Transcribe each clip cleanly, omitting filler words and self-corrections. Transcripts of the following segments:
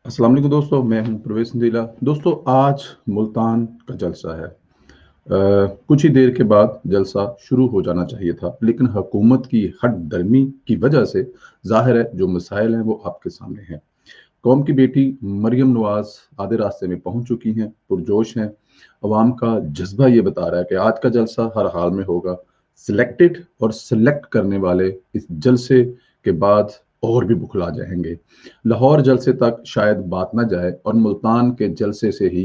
अस्सलाम वालेकुम दोस्तों, मैं हूं प्रवेश इंदिला। दोस्तों, आज मुल्तान का जलसा है। कुछ ही देर के बाद जलसा शुरू हो जाना चाहिए था, लेकिन हुकूमत की हट दर्मी की वजह से जाहिर है जो मसाइल हैं वो आपके सामने हैं। कौम की बेटी मरियम नवाज आधे रास्ते में पहुंच चुकी हैं, पुरजोश हैं। अवाम का जज्बा ये बता रहा है कि आज का जलसा हर हाल में होगा। सिलेक्टेड और सिलेक्ट करने वाले इस जलसे के बाद और भी बुखला जाएंगे। लाहौर जलसे तक शायद बात ना जाए और मुल्तान के जलसे से ही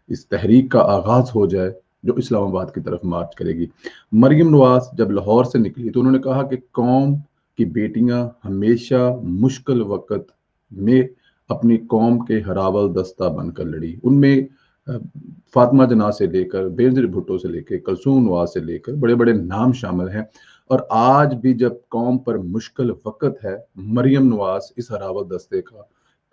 इस तहरीक का आगाज हो जाए जो इस्लामाबाद की तरफ मार्च करेगी। मरियम नवाज जब लाहौर से निकली तो उन्होंने कहा कि कौम की बेटियां हमेशा मुश्किल वक्त में अपनी कौम के हरावल दस्ता बनकर लड़ी। उनमें अ, फातिमा जना से लेकर बेनजीर भुट्टो से लेकर कलसूम नवाज से लेकर बड़े बड़े नाम शामिल हैं। और आज भी जब कौम पर मुश्किल वक्त है, मरियम नवाज इस हरावल दस्ते का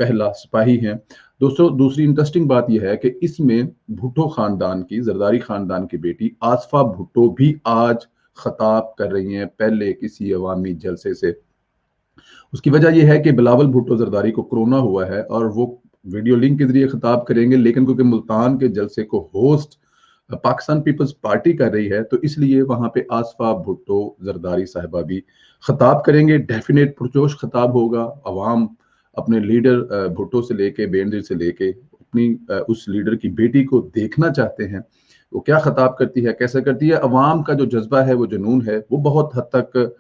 पहला सिपाही हैं। दोस्तों, दूसरी इंटरेस्टिंग बात यह है कि इसमें भुट्टो खानदान की, जरदारी खानदान की बेटी आसफा भुट्टो भी आज खताब कर रही हैं पहले किसी अवामी जलसे से। उसकी वजह यह है कि बिलावल भुट्टो जरदारी को कोरोना हुआ है और वो वीडियो लिंक के जरिए खिताब करेंगे, लेकिन क्योंकि मुल्तान के जलसे को होस्ट पाकिस्तान पीपल्स पार्टी कर रही है तो इसलिए वहां पे आसफा भुट्टो जरदारी साहिबा भी खिताब करेंगे। डेफिनेट पुरजोश खिताब होगा। अवाम अपने लीडर भुट्टो से लेके बेनजीर से लेके अपनी उस लीडर की बेटी को देखना चाहते हैं। वो क्या खिताब करती है, कैसे करती है। अवाम का जो जज्बा है, वो जुनून है, वो बहुत हद तक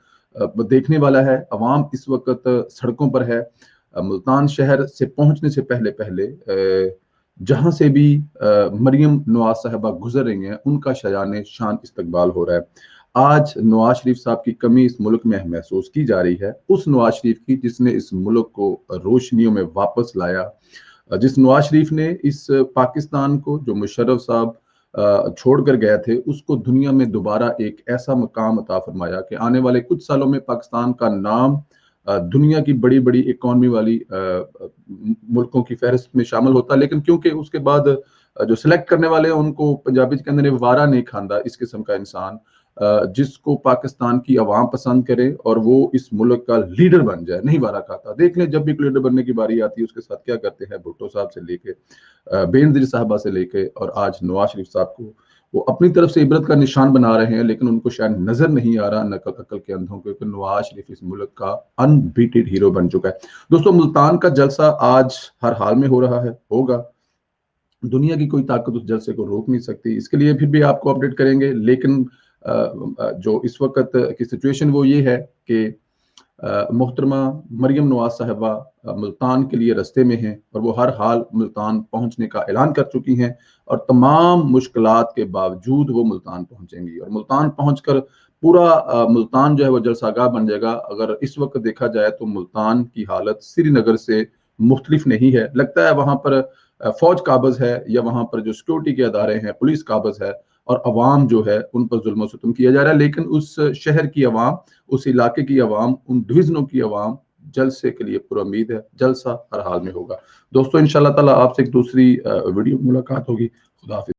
देखने वाला है। अवाम इस वक्त सड़कों पर है। मुल्तान शहर से पहुंचने से पहले पहले जहां से भी मरियम नवाज साहबा गुजर रही हैं उनका शयान शान इस्तकबाल हो रहा है। आज नवाज शरीफ साहब की कमी इस मुल्क में महसूस की जा रही है, उस नवाज शरीफ की जिसने इस मुल्क को रोशनियों में वापस लाया, जिस नवाज शरीफ ने इस पाकिस्तान को जो मुशर्रफ साहब छोड़कर गए थे उसको दुनिया में दोबारा एक ऐसा मकाम अता फरमाया कि आने वाले कुछ सालों में पाकिस्तान का नाम दुनिया की बड़ी बड़ी इकॉनमी वाली मुल्कों की फहरिस्त में शामिल होता। लेकिन क्योंकि उसके बाद जो सिलेक्ट करने वाले हैं उनको पंजाबी के अंदर वारा नहीं खांदा इस किस्म का इंसान जिसको पाकिस्तान की आवाम पसंद करे और वो इस मुल्क का लीडर बन जाए, नहीं वारा खाता। देख लें, जब भी लीडर बनने की बारी आती है उसके साथ क्या करते हैं। भुट्टो साहब से लेके बेनजीर साहबा से लेके और आज नवाज शरीफ साहब को वो अपनी तरफ से इबरत का निशान बना रहे हैं, लेकिन उनको शायद नजर नहीं आ रहा नकल अकल के अंधों को कि नवाज शरीफ इस मुल्क का अनबीटेड हीरो बन चुका है। दोस्तों, मुल्तान का जलसा आज हर हाल में हो रहा है, होगा। दुनिया की कोई ताकत उस जलसे को रोक नहीं सकती। इसके लिए फिर भी आपको अपडेट करेंगे, लेकिन जो इस वक्त की सिचुएशन वो ये है कि मोहतरमा मरियम नवाज साहबा मुल्तान के लिए रस्ते में हैं और वो हर हाल मुल्तान पहुंचने का ऐलान कर चुकी हैं और तमाम मुश्किलात के बावजूद वो मुल्तान पहुंचेंगी और मुल्तान पहुंचकर पूरा मुल्तान जो है वो जलसागाह बन जाएगा। अगर इस वक्त देखा जाए तो मुल्तान की हालत श्रीनगर से मुख्तलिफ नहीं है। लगता है वहां पर फौज काबज है या वहां पर जो सिक्योरिटी के अदारे हैं, पुलिस काबज है और अवाम जो है उन पर जुल्म सितम किया जा रहा है। लेकिन उस शहर की अवाम, उस इलाके की अवाम, उन डिवीजनों की अवाम जलसे के लिए पूरा उम्मीद है। जलसा हर हाल में होगा। दोस्तों, इंशाल्लाह ताला आपसे एक दूसरी वीडियो मुलाकात होगी। खुदा हाफिज।